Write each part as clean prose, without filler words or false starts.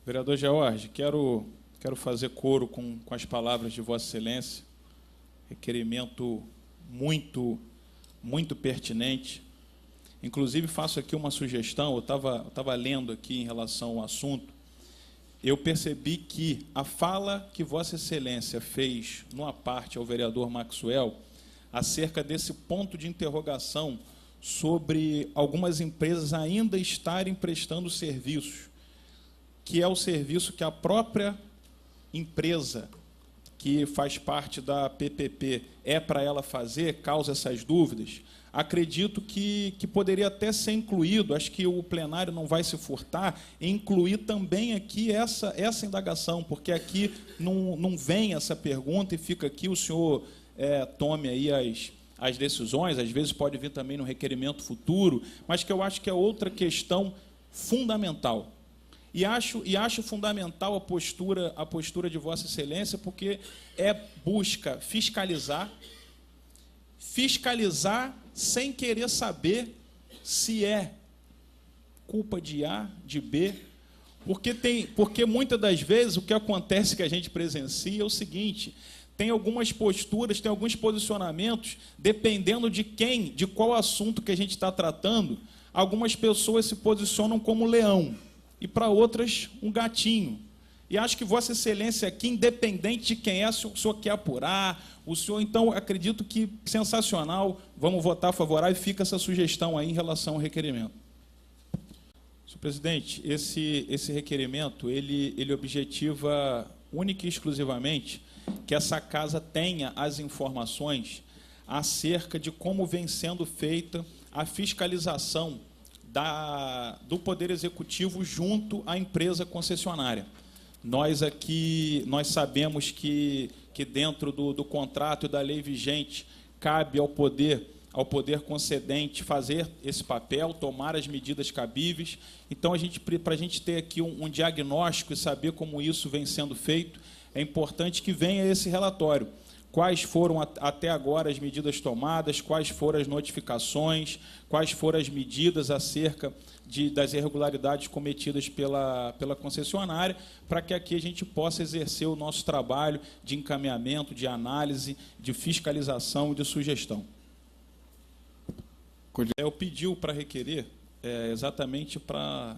Vereador George, quero fazer coro com as palavras de Vossa Excelência. Requerimento muito pertinente. Inclusive, faço aqui uma sugestão. Eu estava lendo aqui em relação ao assunto. Eu percebi que a fala que Vossa Excelência fez, numa parte, ao vereador Maxwell, acerca desse ponto de interrogação sobre algumas empresas ainda estarem prestando serviços, que é o serviço que a própria empresa que faz parte da PPP é para ela fazer, causa essas dúvidas. Acredito que poderia até ser incluído, acho que o plenário não vai se furtar, em incluir também aqui essa indagação, porque aqui não vem essa pergunta e fica aqui, o senhor tome aí as decisões, às vezes pode vir também no requerimento futuro, mas que eu acho que é outra questão fundamental. E acho fundamental a postura de Vossa Excelência, porque busca fiscalizar sem querer saber se é culpa de A, de B, porque muitas das vezes o que acontece que a gente presencia é o seguinte: tem algumas posturas, tem alguns posicionamentos, dependendo de qual assunto que a gente está tratando, algumas pessoas se posicionam como leão, e para outras, um gatinho. E acho que Vossa Excelência aqui, independente de quem é, se o senhor quer apurar, o senhor, então, acredito que sensacional, vamos votar favorável e fica essa sugestão aí em relação ao requerimento. Senhor presidente, esse requerimento, ele objetiva única e exclusivamente que essa casa tenha as informações acerca de como vem sendo feita a fiscalização do Poder Executivo junto à empresa concessionária. Nós sabemos que dentro do contrato e da lei vigente cabe ao poder concedente fazer esse papel, tomar as medidas cabíveis. Então, para a gente ter aqui um diagnóstico e saber como isso vem sendo feito, é importante que venha esse relatório. Quais foram até agora as medidas tomadas, quais foram as notificações, quais foram as medidas acerca das irregularidades cometidas pela concessionária, para que aqui a gente possa exercer o nosso trabalho de encaminhamento, de análise, de fiscalização e de sugestão. Eu pedi para requerer exatamente para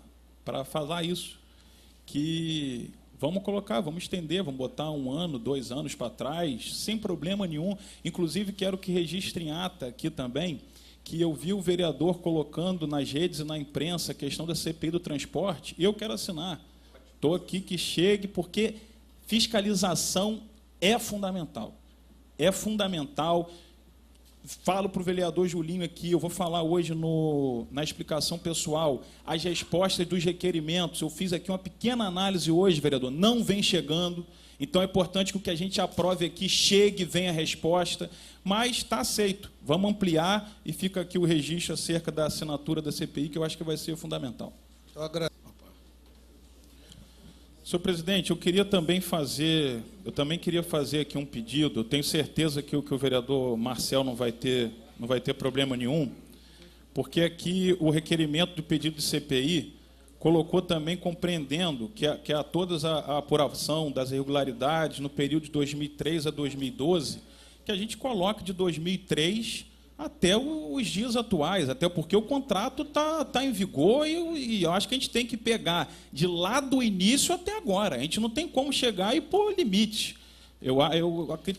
falar isso, que vamos estender, vamos botar 1 ano, 2 anos para trás, sem problema nenhum. Inclusive, quero que registre em ata aqui também, que eu vi o vereador colocando nas redes e na imprensa a questão da CPI do transporte, e eu quero assinar. Estou aqui que chegue, porque fiscalização é fundamental. É fundamental. Falo para o vereador Julinho aqui, eu vou falar hoje na explicação pessoal, as respostas dos requerimentos. Eu fiz aqui uma pequena análise hoje, vereador, não vem chegando, então é importante que o que a gente aprove aqui chegue, venha a resposta, mas está aceito. Vamos ampliar e fica aqui o registro acerca da assinatura da CPI, que eu acho que vai ser fundamental. Eu agradeço. Senhor presidente, eu também queria fazer aqui um pedido. Eu tenho certeza que o vereador Marcel não vai ter problema nenhum, porque aqui o requerimento do pedido de CPI colocou também compreendendo que a todas a apuração das irregularidades no período de 2003 a 2012, que a gente coloque de 2003 até os dias atuais, até porque o contrato está em vigor e eu acho que a gente tem que pegar de lá do início até agora. A gente não tem como chegar e pôr limite. Eu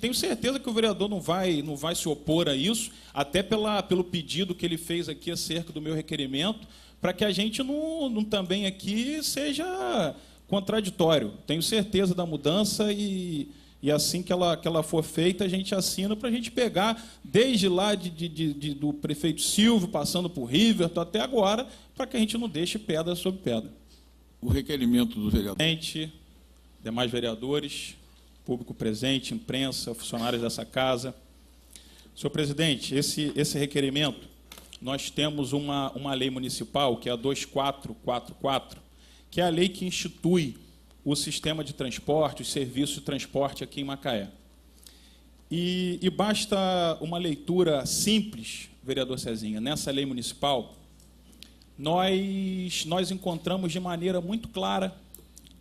tenho certeza que o vereador não vai se opor a isso, até pelo pedido que ele fez aqui acerca do meu requerimento, para que a gente não também aqui seja contraditório. Tenho certeza da mudança e assim que ela for feita, a gente assina para a gente pegar desde lá do prefeito Silvio, passando por Riverton até agora, para que a gente não deixe pedra sobre pedra. O requerimento do vereador. Demais vereadores, público presente, imprensa, funcionários dessa casa. Senhor presidente, esse requerimento, nós temos uma lei municipal, que é a 2444, que é a lei que institui o sistema de transporte, os serviços de transporte aqui em Macaé. E basta uma leitura simples, vereador Cezinha, nessa lei municipal, nós encontramos de maneira muito clara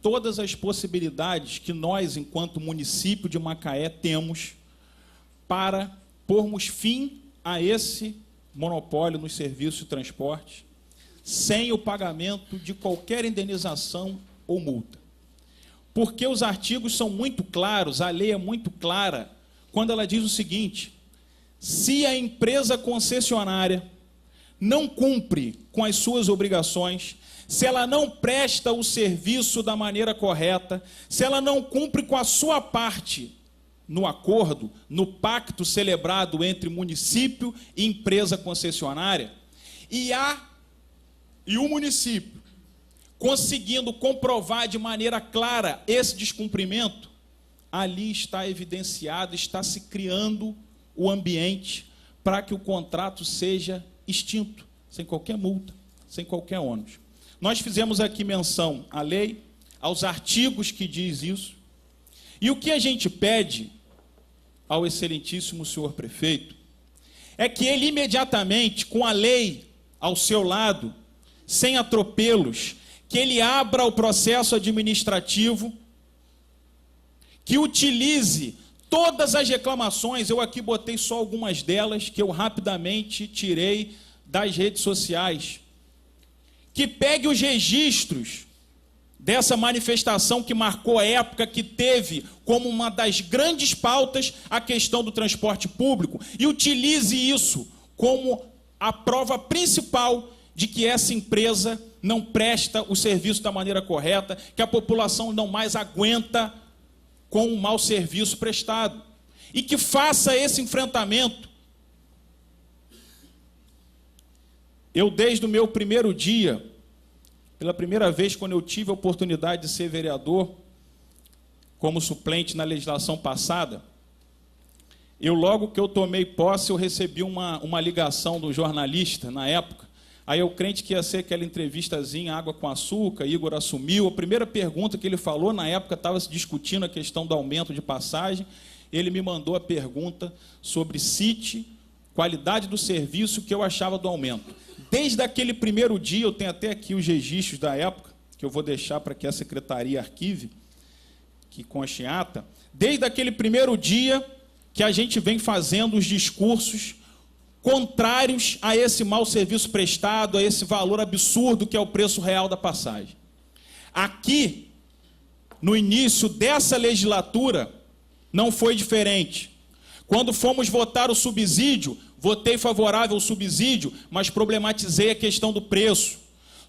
todas as possibilidades que nós, enquanto município de Macaé, temos para pormos fim a esse monopólio nos serviços de transporte, sem o pagamento de qualquer indenização ou multa. Porque os artigos são muito claros, a lei é muito clara, quando ela diz o seguinte: se a empresa concessionária não cumpre com as suas obrigações, se ela não presta o serviço da maneira correta, se ela não cumpre com a sua parte no acordo, no pacto celebrado entre município e empresa concessionária, e o município conseguindo comprovar de maneira clara esse descumprimento, ali está evidenciado, está se criando o ambiente para que o contrato seja extinto, sem qualquer multa, sem qualquer ônus. Nós fizemos aqui menção à lei, aos artigos que diz isso, e o que a gente pede ao excelentíssimo senhor prefeito é que ele imediatamente, com a lei ao seu lado, sem atropelos, que ele abra o processo administrativo, que utilize todas as reclamações, eu aqui botei só algumas delas, que eu rapidamente tirei das redes sociais, que pegue os registros dessa manifestação que marcou a época, que teve como uma das grandes pautas a questão do transporte público, e utilize isso como a prova principal de que essa empresa não presta o serviço da maneira correta, que a população não mais aguenta com o mau serviço prestado, e que faça esse enfrentamento. Eu, desde o meu primeiro dia, pela primeira vez, quando eu tive a oportunidade de ser vereador, como suplente na legislação passada, logo que eu tomei posse, eu recebi uma ligação do jornalista, na época. Aí eu crente que ia ser aquela entrevistazinha, água com açúcar, Igor assumiu. A primeira pergunta que ele falou, na época estava se discutindo a questão do aumento de passagem, ele me mandou a pergunta sobre CIT, qualidade do serviço, que eu achava do aumento. Desde aquele primeiro dia, eu tenho até aqui os registros da época, que eu vou deixar para que a secretaria arquive, que conste em ata. Desde aquele primeiro dia que a gente vem fazendo os discursos contrários a esse mau serviço prestado, a esse valor absurdo que é o preço real da passagem. Aqui, no início dessa legislatura, não foi diferente. Quando fomos votar o subsídio, votei favorável ao subsídio, mas problematizei a questão do preço.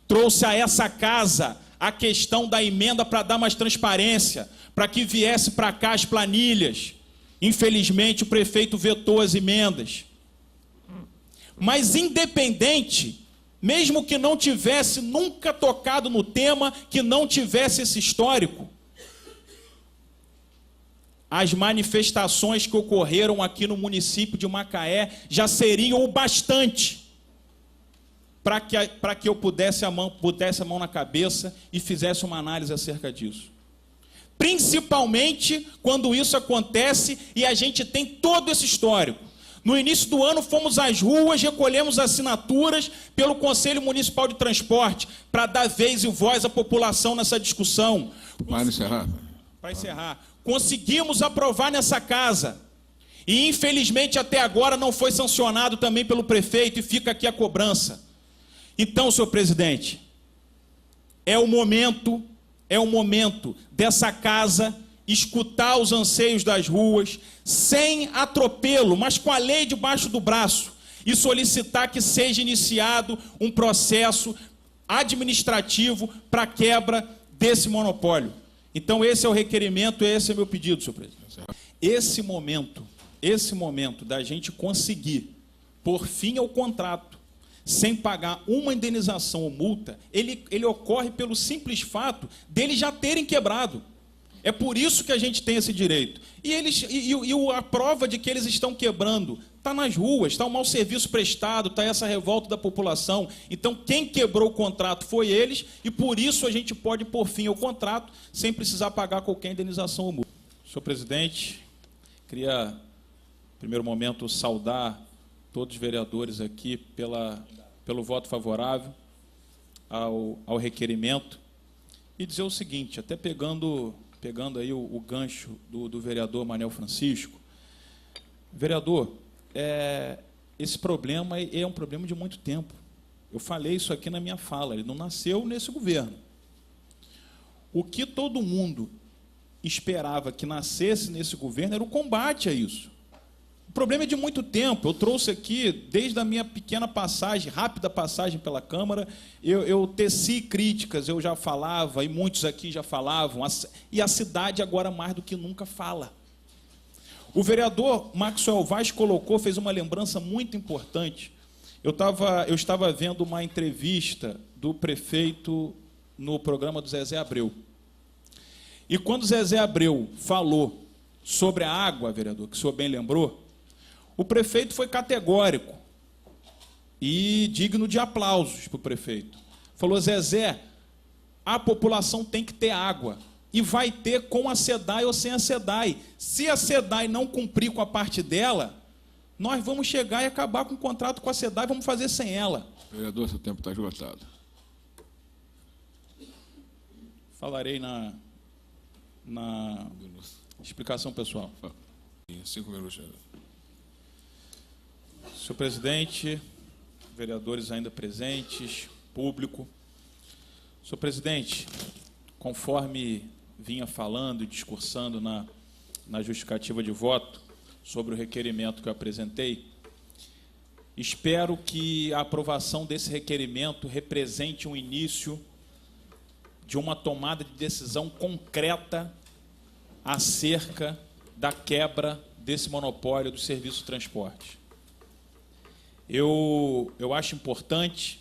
Trouxe a essa casa a questão da emenda para dar mais transparência, para que viesse para cá as planilhas. Infelizmente, o prefeito vetou as emendas. Mas independente, mesmo que não tivesse nunca tocado no tema, que não tivesse esse histórico, as manifestações que ocorreram aqui no município de Macaé já seriam o bastante para que eu pudesse a mão na cabeça e fizesse uma análise acerca disso. Principalmente quando isso acontece e a gente tem todo esse histórico. No início do ano, fomos às ruas, recolhemos assinaturas pelo Conselho Municipal de Transporte, para dar vez e voz à população nessa discussão. Para encerrar. Para encerrar. Conseguimos aprovar nessa casa. E, infelizmente, até agora não foi sancionado também pelo prefeito, e fica aqui a cobrança. Então, senhor presidente, é o momento dessa casa escutar os anseios das ruas, sem atropelo, mas com a lei debaixo do braço, e solicitar que seja iniciado um processo administrativo para a quebra desse monopólio. Então, esse é o requerimento, esse é o meu pedido, senhor presidente. Esse momento da gente conseguir pôr fim ao contrato, sem pagar uma indenização ou multa, ele ocorre pelo simples fato deles já terem quebrado. É por isso que a gente tem esse direito. E a prova de que eles estão quebrando está nas ruas, está o mau serviço prestado, está essa revolta da população. Então, quem quebrou o contrato foi eles, e por isso a gente pode pôr fim ao contrato sem precisar pagar qualquer indenização ou multa. Senhor presidente, queria, no primeiro momento, saudar todos os vereadores aqui pelo voto favorável ao requerimento. e dizer o seguinte, até pegando aí o gancho do vereador Manel Francisco. Vereador, esse problema é um problema de muito tempo. Eu falei isso aqui na minha fala, ele não nasceu nesse governo. O que todo mundo esperava que nascesse nesse governo era o combate a isso. O problema é de muito tempo. Eu trouxe aqui, desde a minha pequena passagem, rápida passagem pela Câmara, eu teci críticas, eu já falava, e muitos aqui já falavam, e a cidade agora mais do que nunca fala. O vereador Maxwell Vaz fez uma lembrança muito importante. Eu estava vendo uma entrevista do prefeito no programa do Zezé Abreu. E quando o Zezé Abreu falou sobre a água, vereador, que o senhor bem lembrou, o prefeito foi categórico e digno de aplausos para o prefeito. Falou, Zezé, a população tem que ter água. E vai ter com a SEDAI ou sem a SEDAI. Se a SEDAI não cumprir com a parte dela, nós vamos chegar e acabar com o contrato com a SEDAI e vamos fazer sem ela. Vereador, seu tempo está esgotado. Falarei na explicação pessoal. 5 minutos. Senhor presidente, vereadores ainda presentes, público. Senhor presidente, conforme vinha falando e discursando na justificativa de voto sobre o requerimento que eu apresentei, espero que a aprovação desse requerimento represente um início de uma tomada de decisão concreta acerca da quebra desse monopólio do serviço de transporte. Eu acho importante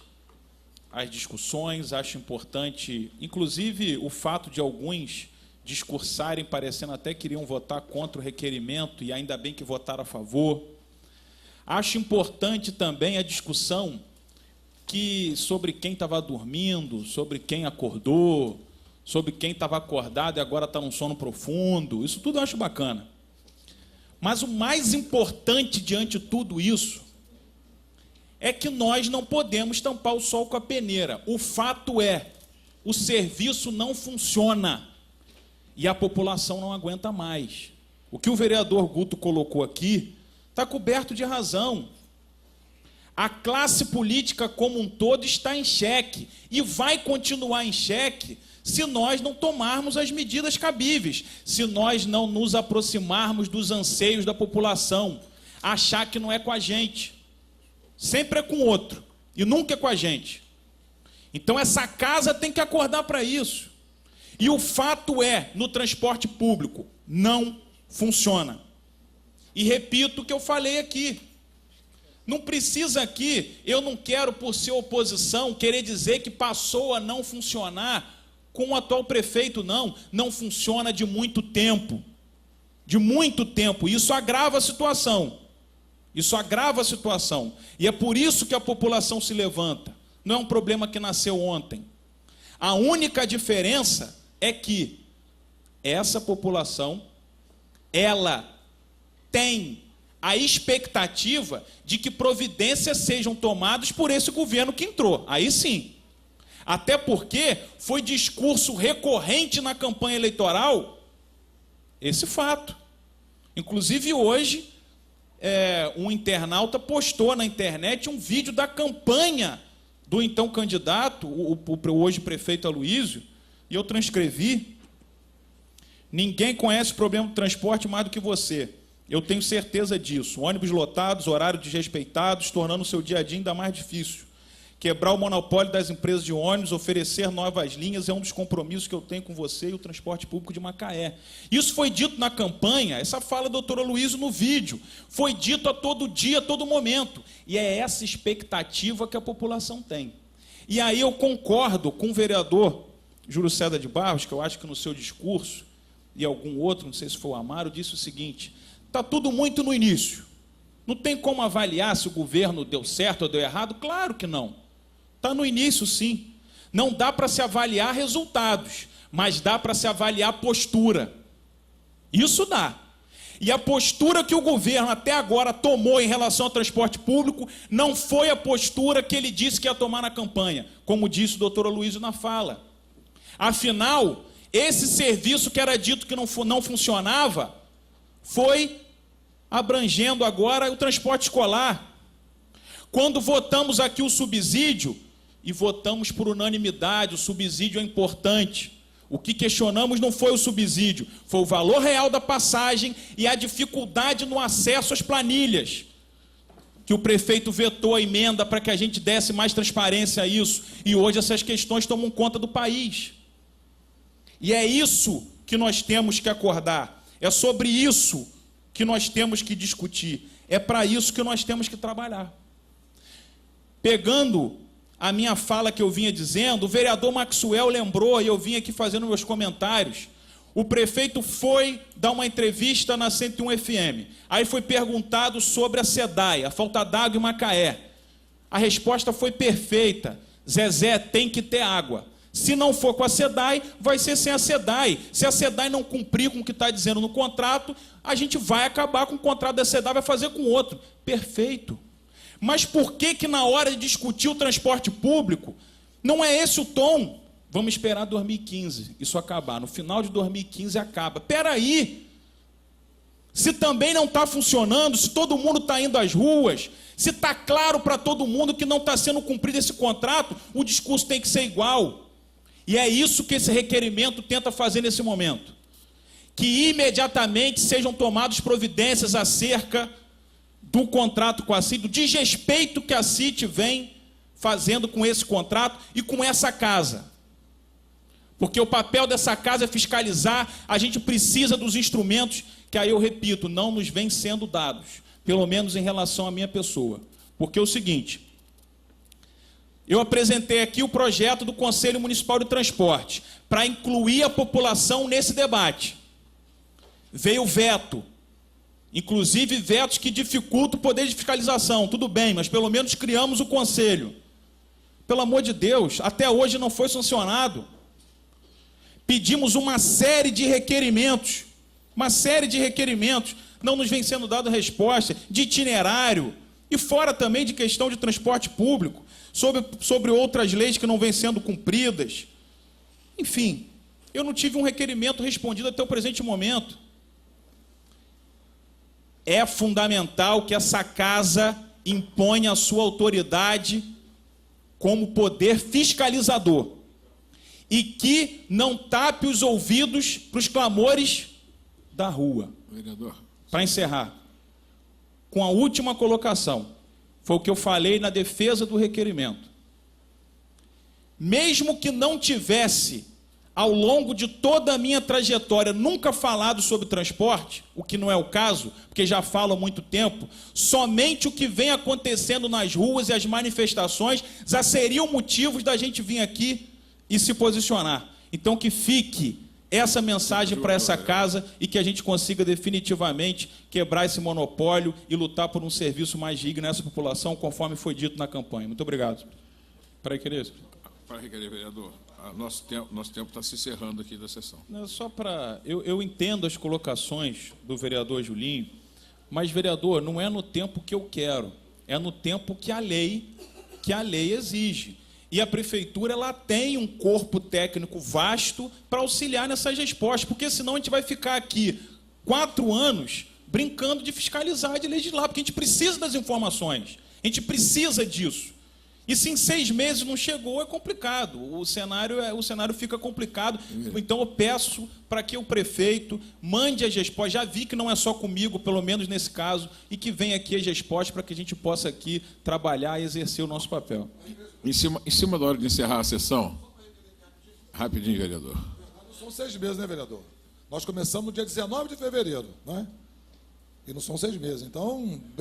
as discussões, acho importante, inclusive, o fato de alguns discursarem, parecendo até que iriam votar contra o requerimento, e ainda bem que votaram a favor. Acho importante também a discussão sobre quem estava dormindo, sobre quem acordou, sobre quem estava acordado e agora está num sono profundo. Isso tudo eu acho bacana. Mas o mais importante diante de tudo isso é que nós não podemos tampar o sol com a peneira. O fato é, o serviço não funciona e a população não aguenta mais. O que o vereador Guto colocou aqui está coberto de razão. A classe política como um todo está em xeque e vai continuar em xeque se nós não tomarmos as medidas cabíveis, se nós não nos aproximarmos dos anseios da população, achar que não é com a gente. Sempre é com o outro, e nunca é com a gente. Então essa casa tem que acordar para isso. E o fato é, no transporte público, não funciona. E repito o que eu falei aqui. Não precisa aqui, eu não quero, por ser oposição, querer dizer que passou a não funcionar com o atual prefeito, não. Não funciona de muito tempo. De muito tempo. Isso agrava a situação. Isso agrava a situação. E é por isso que a população se levanta. Não é um problema que nasceu ontem. A única diferença é que essa população, ela tem a expectativa de que providências sejam tomadas por esse governo que entrou. Aí sim. Até porque foi discurso recorrente na campanha eleitoral esse fato. Inclusive hoje, um internauta postou na internet um vídeo da campanha do então candidato, o hoje prefeito Aloysio, e eu transcrevi. Ninguém conhece o problema do transporte mais do que você. Eu tenho certeza disso. Ônibus lotados, horários desrespeitados, tornando o seu dia a dia ainda mais difícil. Quebrar o monopólio das empresas de ônibus, oferecer novas linhas é um dos compromissos que eu tenho com você e o transporte público de Macaé. Isso foi dito na campanha, essa fala do doutor Aloysio no vídeo, foi dito a todo dia, a todo momento. E é essa expectativa que a população tem. E aí eu concordo com o vereador Júlio César de Barros, que eu acho que no seu discurso, e algum outro, não sei se foi o Amaro, disse o seguinte: está tudo muito no início. Não tem como avaliar se o governo deu certo ou deu errado? Claro que não. Está no início, sim. Não dá para se avaliar resultados, mas dá para se avaliar postura. Isso dá. E a postura que o governo até agora tomou em relação ao transporte público não foi a postura que ele disse que ia tomar na campanha, como disse o doutor Aloysio na fala. Afinal, esse serviço que era dito que não funcionava, foi abrangendo agora o transporte escolar. Quando votamos aqui o subsídio, e votamos por unanimidade, o subsídio é importante. O que questionamos não foi o subsídio, foi o valor real da passagem e a dificuldade no acesso às planilhas, que o prefeito vetou a emenda para que a gente desse mais transparência a isso, e hoje essas questões tomam conta do país. E é isso que nós temos que acordar, é sobre isso que nós temos que discutir, é para isso que nós temos que trabalhar. Pegando a minha fala que eu vinha dizendo, o vereador Maxwell lembrou, e eu vim aqui fazendo meus comentários, o prefeito foi dar uma entrevista na 101 FM, aí foi perguntado sobre a SEDAI, a falta d'água em Macaé. A resposta foi perfeita: Zezé, tem que ter água. Se não for com a SEDAI, vai ser sem a SEDAI. Se a SEDAI não cumprir com o que está dizendo no contrato, a gente vai acabar com o contrato da SEDAI, vai fazer com outro. Perfeito. Mas por que na hora de discutir o transporte público, não é esse o tom? Vamos esperar 2015, isso acabar. No final de 2015 acaba. Espera aí. Se também não está funcionando, se todo mundo está indo às ruas, se está claro para todo mundo que não está sendo cumprido esse contrato, o discurso tem que ser igual. E é isso que esse requerimento tenta fazer nesse momento. Que imediatamente sejam tomadas providências acerca do contrato com a CIT, do desrespeito que a CIT vem fazendo com esse contrato e com essa casa. Porque o papel dessa casa é fiscalizar, a gente precisa dos instrumentos que, aí eu repito, não nos vêm sendo dados, pelo menos em relação à minha pessoa. Porque é o seguinte, eu apresentei aqui o projeto do Conselho Municipal de Transporte, para incluir a população nesse debate. Veio veto. Inclusive vetos que dificultam o poder de fiscalização, tudo bem, mas pelo menos criamos o conselho. Pelo amor de Deus, até hoje não foi sancionado. Pedimos uma série de requerimentos, não nos vem sendo dada resposta, de itinerário, e fora também de questão de transporte público, sobre outras leis que não vêm sendo cumpridas. Enfim, eu não tive um requerimento respondido até o presente momento. É fundamental que essa casa imponha a sua autoridade como poder fiscalizador e que não tape os ouvidos para os clamores da rua. Vereador. Para encerrar, com a última colocação, foi o que eu falei na defesa do requerimento. Mesmo que não tivesse, ao longo de toda a minha trajetória, nunca falado sobre transporte, o que não é o caso, porque já falo há muito tempo, somente o que vem acontecendo nas ruas e as manifestações já seriam motivos da gente vir aqui e se posicionar. Então que fique essa mensagem para essa casa e que a gente consiga definitivamente quebrar esse monopólio e lutar por um serviço mais digno a essa população, conforme foi dito na campanha. Muito obrigado. Para requerer, vereador. Nosso tempo está se encerrando aqui da sessão. Não, só para... Eu entendo as colocações do vereador Julinho, mas, vereador, não é no tempo que eu quero, é no tempo que a lei exige. E a prefeitura ela tem um corpo técnico vasto para auxiliar nessas respostas, porque senão a gente vai ficar aqui 4 anos brincando de fiscalizar, de legislar, porque a gente precisa das informações, a gente precisa disso. E se em 6 meses não chegou, é complicado. O cenário fica complicado. Então eu peço para que o prefeito mande as respostas. Já vi que não é só comigo, pelo menos nesse caso, e que venha aqui as respostas para que a gente possa aqui trabalhar e exercer o nosso papel. Em cima da hora de encerrar a sessão, rapidinho, vereador. Não são 6 meses, né, vereador? Nós começamos no dia 19 de fevereiro, não é? E não são 6 meses. Então...